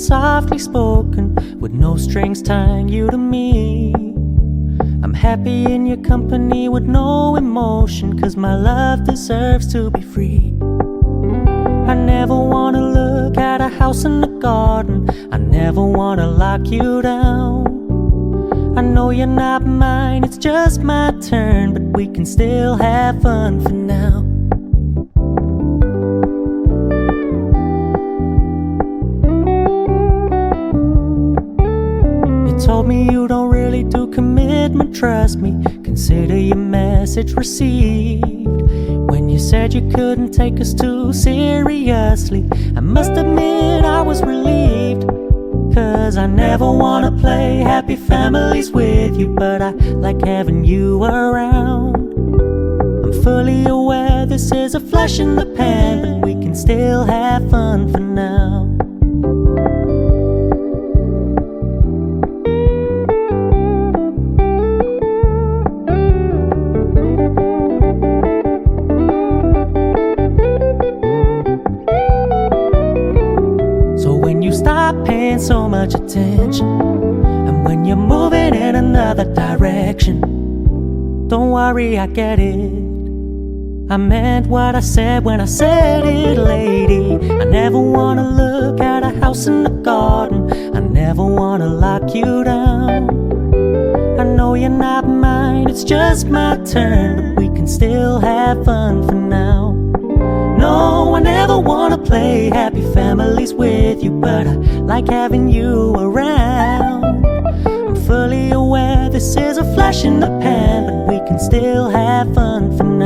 softly spoken, with no strings tying you to me. I'm happy in your company with no emotion, 'cause my love deserves to be free. I never wanna look at a house in the garden, I never wanna lock you down. I know you're not mine, it's just my turn, but we can still have fun for now. You told me you don't really do commitment, trust me, consider your message received. When you said you couldn't take us too seriously, I must admit I was relieved. 'Cause I never wanna play happy families with you, but I like having you around. I'm fully aware this is a flash in the pan, but we can still have fun for now. So much attention, and when you're moving in another direction, don't worry, I get it. I meant what I said when I said it, lady. I never wanna look at a house in the garden, I never wanna lock you down. I know you're not mine, it's just my turn, but we can still have fun for now. No, I never wanna play happy families with you, but I like having you around. I'm fully aware this is a flash in the pan, but we can still have fun for now.